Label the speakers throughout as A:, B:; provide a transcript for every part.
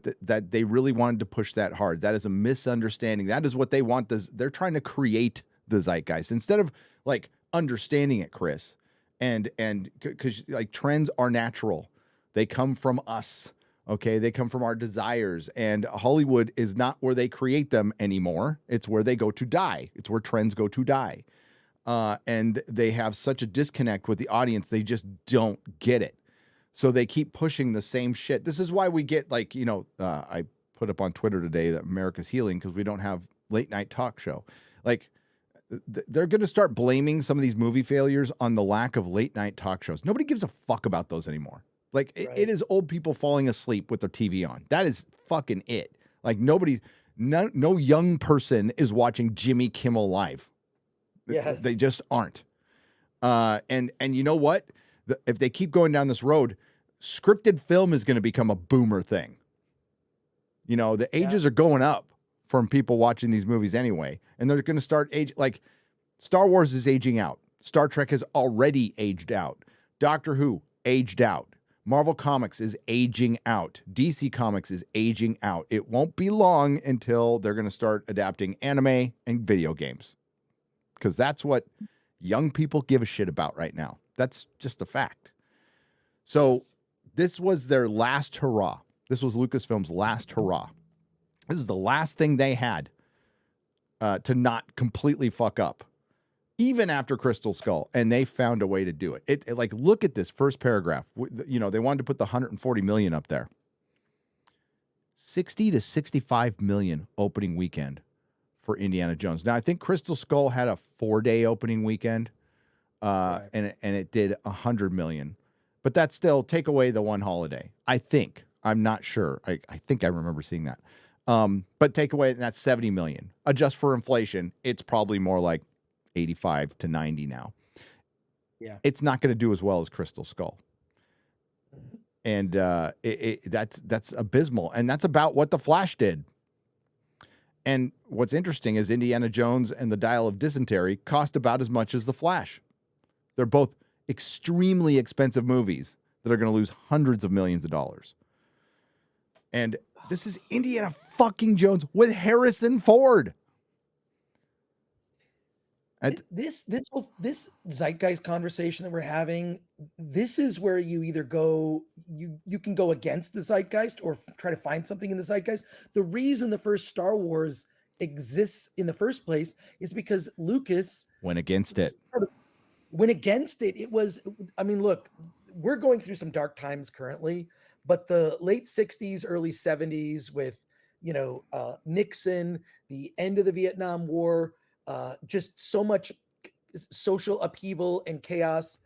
A: that they really wanted to push that hard. That is a misunderstanding. That is what they want. They're trying to create the zeitgeist instead of like understanding it, Chris. And because like trends are natural, they come from us. Okay, they come from our desires, and Hollywood is not where they create them anymore. It's where they go to die. It's where trends go to die. And they have such a disconnect with the audience. They just don't get it. So they keep pushing the same shit. This is why we get like, I put up on Twitter today that America's healing because we don't have late night talk show. Like they're going to start blaming some of these movie failures on the lack of late night talk shows. Nobody gives a fuck about those anymore. Like it is old people falling asleep with their TV on. That is fucking it. Like no young person is watching Jimmy Kimmel Live.
B: Yes.
A: They just aren't. And you know what? If they keep going down this road, scripted film is going to become a boomer thing. The ages are going up from people watching these movies anyway, and they're going to start like Star Wars is aging out. Star Trek has already aged out. Doctor Who aged out. Marvel Comics is aging out. DC Comics is aging out. It won't be long until they're going to start adapting anime and video games, because that's what young people give a shit about right now. That's just a fact. So this was their last hurrah. This was Lucasfilm's last hurrah. This is the last thing they had to not completely fuck up, even after Crystal Skull, and they found a way to do it. It like, look at this first paragraph. They wanted to put the 140 million up there. 60 to 65 million opening weekend for Indiana Jones. Now, I think Crystal Skull had a 4-day opening weekend. And it did 100 million, but that's still take away the one holiday. I think, I'm not sure. I think I remember seeing that. But take away, and that's 70 million. Adjust for inflation, it's probably more like 85 to 90 now.
B: Yeah.
A: It's not going to do as well as Crystal Skull. And that's abysmal. And that's about what The Flash did. And what's interesting is Indiana Jones and the Dial of Dysentery cost about as much as The Flash. They're both extremely expensive movies that are going to lose hundreds of millions of dollars. And this is Indiana fucking Jones with Harrison Ford.
B: This zeitgeist conversation that we're having, this is where you either go, you can go against the zeitgeist or try to find something in the zeitgeist. The reason the first Star Wars exists in the first place is because Lucas
A: went against it.
B: It was, look, we're going through some dark times currently, but the late 60s, early 70s with, Nixon, the end of the Vietnam War, just so much social upheaval and chaos.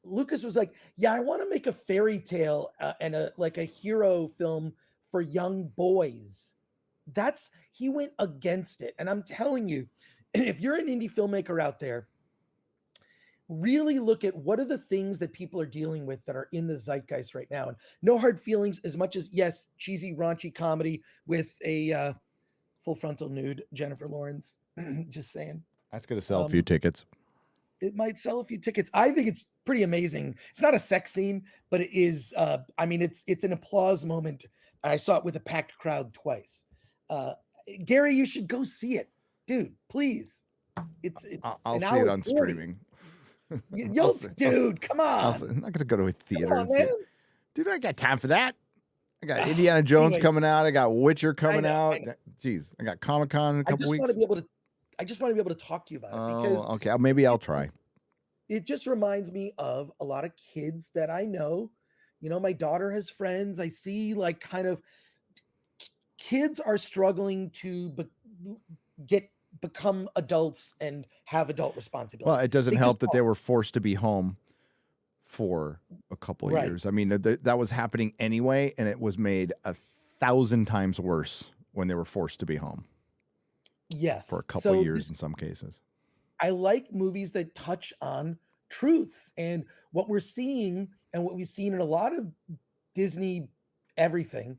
B: Lucas was like, I want to make a fairy tale and a hero film for young boys. He went against it. And I'm telling you, if you're an indie filmmaker out there, really look at what are the things that people are dealing with that are in the zeitgeist right now. And no hard feelings as much as, yes, cheesy, raunchy comedy with a full frontal nude Jennifer Lawrence. Just saying.
A: That's going to sell a few tickets.
B: It might sell a few tickets. I think it's pretty amazing. It's not a sex scene, but it is, it's an applause moment. I saw it with a packed crowd twice. Gary, you should go see it. Dude, please.
A: I'll see it on streaming.
B: Dude, come on.
A: I'm not going to go to a theater and see it. Dude, I got time for that. I got Indiana Jones coming out. I got Witcher coming out. Jeez, I got Comic-Con in a couple weeks.
B: I just want to be able to talk to you about it. Because
A: okay. Maybe I'll try.
B: It just reminds me of a lot of kids that I know. My daughter has friends. I see kids are struggling to become adults and have adult responsibilities.
A: Well, it doesn't help that they were forced to be home for a couple of years. I mean, that was happening anyway, and it was made 1,000 times worse when they were forced to be home.
B: Yes.
A: For a couple of years in some cases.
B: I like movies that touch on truths, and what we're seeing and what we've seen in a lot of Disney everything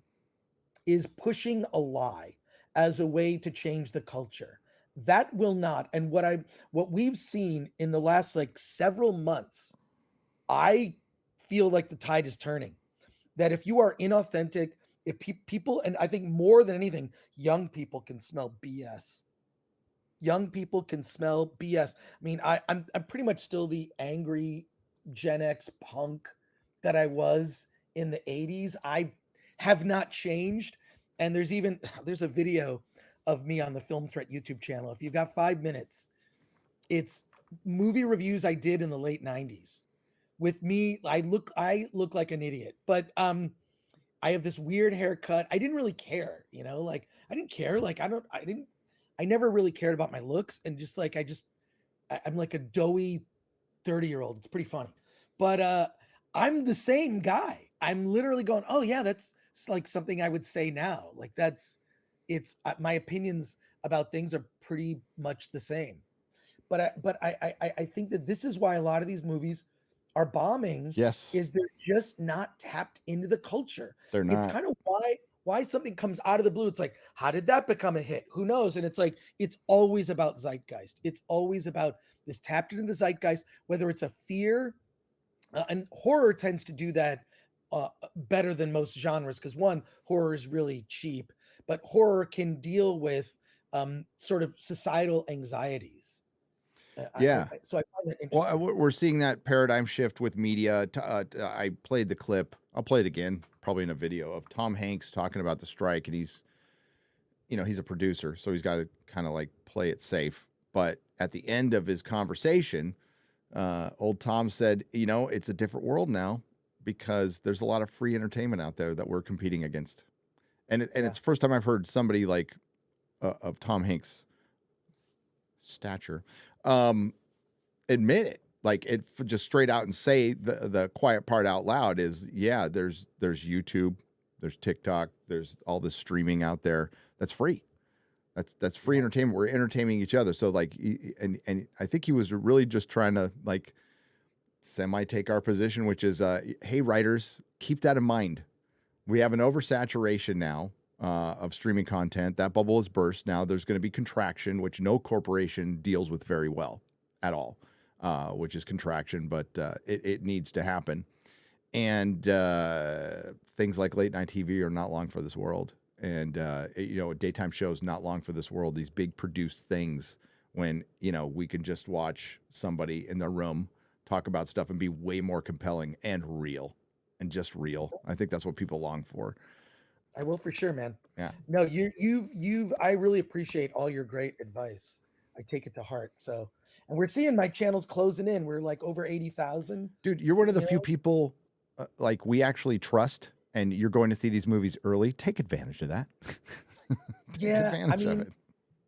B: is pushing a lie as a way to change the culture. That will not. And what we've seen in the last several months, I feel like the tide is turning. That if you are inauthentic, If people, and I think more than anything, young people can smell BS. Young people can smell BS. I mean, I'm pretty much still the angry Gen X punk that I was in the 80s. I have not changed. And there's a video of me on the Film Threat YouTube channel. If you've got 5 minutes, it's movie reviews I did in the late 90s. With me, I look like an idiot. But I have this weird haircut. I didn't really care, like I didn't care. Like I never really cared about my looks, and just like I'm like a doughy 30-year-old. It's pretty funny. But I'm the same guy. I'm literally going, "Oh yeah, that's like something I would say now." Like it's my opinions about things are pretty much the same. But I think that this is why a lot of these movies are bombing,
A: Yes,
B: is they're just not tapped into the culture.
A: they're
B: It's
A: not.
B: kind of why something comes out of the blue. It's like, how did that become a hit? Who knows? And it's like, it's always about zeitgeist. It's always about this tapped into the zeitgeist, whether it's a fear, and horror tends to do that better than most genres, because one, horror is really cheap, but horror can deal with sort of societal anxieties.
A: Yeah.
B: So I find that
A: Well,
B: interesting.
A: we're seeing that paradigm shift with media. I played the clip. I'll play it again, probably in a video of Tom Hanks talking about the strike, and he's a producer, so he's got to kind of like play it safe. But at the end of his conversation, old Tom said, it's a different world now because there's a lot of free entertainment out there that we're competing against. And
B: Yeah.
A: it's the first time I've heard somebody like of Tom Hanks' stature admit it, like just straight out and say the quiet part out loud is, yeah, there's YouTube, there's TikTok, there's all this streaming out there that's free. That's free
B: Yeah.
A: entertainment. We're entertaining each other. So like, and I think he was really just trying to like semi take our position, which is, hey, writers, keep that in mind. We have an oversaturation now of streaming content. That bubble has burst. Now there's going to be contraction, which no corporation deals with very well at all, which is contraction, but it needs to happen. And things like late night TV are not long for this world. And, daytime shows not long for this world. These big produced things when, we can just watch somebody in their room talk about stuff and be way more compelling and real and just real. I think that's what people long for.
B: I will, for sure, man.
A: Yeah.
B: No, I really appreciate all your great advice. I take it to heart. So, and we're seeing my channels closing in. We're like over 80,000.
A: Dude, you're one of the
B: You
A: few
B: know?
A: people like we actually trust, and you're going to see these movies early. Take advantage of that. Take
B: Yeah. I
A: advantage of
B: mean,
A: it.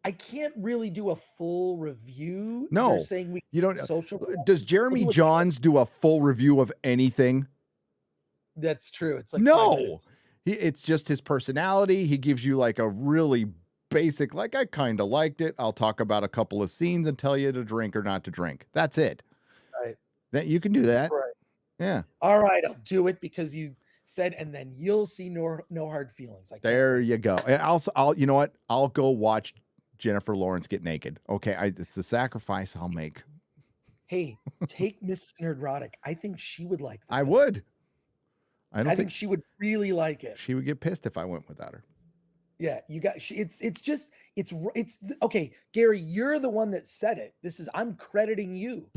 B: I can't really do a full review. They're
A: No,
B: saying we
A: you don't.
B: social.
A: Does
B: We'll
A: Jeremy
B: do a,
A: Johns do a full review of anything?
B: that's true. It's like 5 minutes.
A: No. It's just his personality. He gives you like a really basic, like, I kind of liked it. I'll talk about a couple of scenes and tell you to drink or not to drink. That's it.
B: Right.
A: That you can do that.
B: Right.
A: Yeah.
B: All right. I'll do it because you said, and then you'll see no hard feelings. I can't
A: There
B: wait.
A: you go. And I'll you know what? I'll go watch Jennifer Lawrence get naked. Okay, it's the sacrifice I'll make.
B: Hey, take Mrs. Nerdrotic. I think she would like the
A: I
B: film.
A: would. I don't
B: I
A: think
B: think she would really like it.
A: she would get pissed if I went without her.
B: Yeah, okay, Gary, you're the one that said it. I'm crediting you.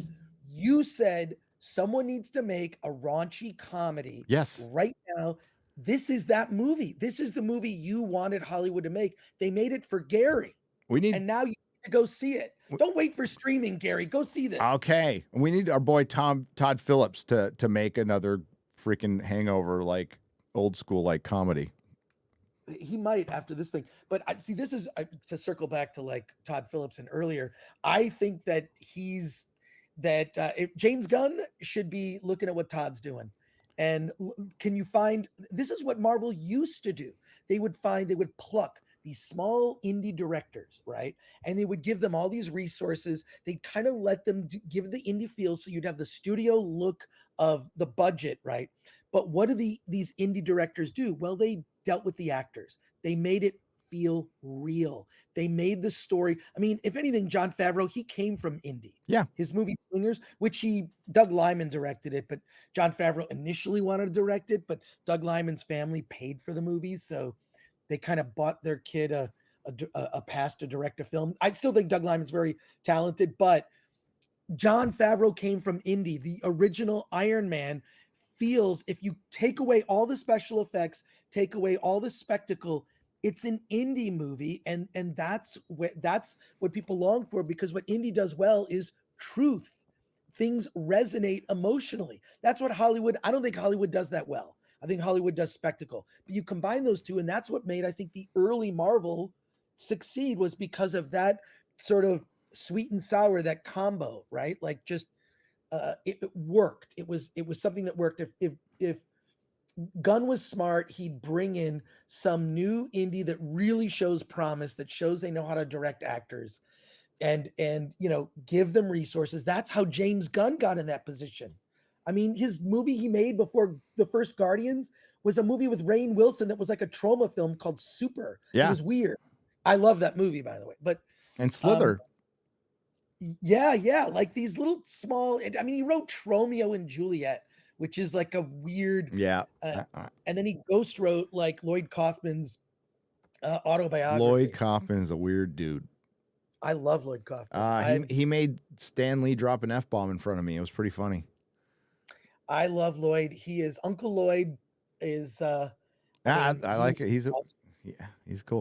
B: You said someone needs to make a raunchy comedy
A: Yes.
B: right now. This is that movie. This is the movie you wanted Hollywood to make. They made it for Gary,
A: We need
B: and now you need to go see it. Don't wait for streaming, Gary. Go see this.
A: okay. We need our boy Todd Phillips to make another freaking Hangover like old school like comedy.
B: He might after this thing, but I see this is to circle back to like Todd Phillips and earlier. I think that if James Gunn should be looking at what Todd's doing. And can you find, this is what Marvel used to do. They would pluck these small indie directors, right? And they would give them all these resources. They'd kind of let them give the indie feel, so you'd have the studio look of the budget, right? But what do these indie directors do? Well, they dealt with the actors. They made it feel real. They made the story. I mean, if anything, Jon Favreau, he came from indie.
A: Yeah.
B: His movie Slingers, which Doug Liman directed it, but Jon Favreau initially wanted to direct it, but Doug Liman's family paid for the movie, so they kind of bought their kid a pass to direct a film. I still think Doug Liman's very talented, but Jon Favreau came from indie. The original Iron Man feels, if you take away all the special effects, take away all the spectacle, it's an indie movie, and that's what people long for, because what indie does well is truth. Things resonate emotionally. That's what Hollywood, I don't think Hollywood does that well. I think Hollywood does spectacle. But you combine those two, and that's what made, I think, the early Marvel succeed, was because of that sort of sweet and sour, that combo, right? Like, just it worked. It was something that worked. If Gunn was smart, he'd bring in some new indie that really shows promise, that shows they know how to direct actors, and give them resources. That's how James Gunn got in that position. I mean, his movie he made before the first Guardians was a movie with Rainn Wilson that was like a trauma film called Super. It
A: Yeah.
B: was weird. I love that movie, by the way. But
A: And Slither.
B: yeah, like these little small. I mean, he wrote Tromeo and Juliet, which is like a weird.
A: Yeah.
B: And then he ghost wrote like Lloyd Kaufman's autobiography.
A: Lloyd Kaufman is a weird dude.
B: I love Lloyd Kaufman.
A: He made Stan Lee drop an F-bomb in front of me. It was pretty funny.
B: I love Lloyd. He is Uncle Lloyd. Is
A: I like it.
B: Awesome.
A: He's cool.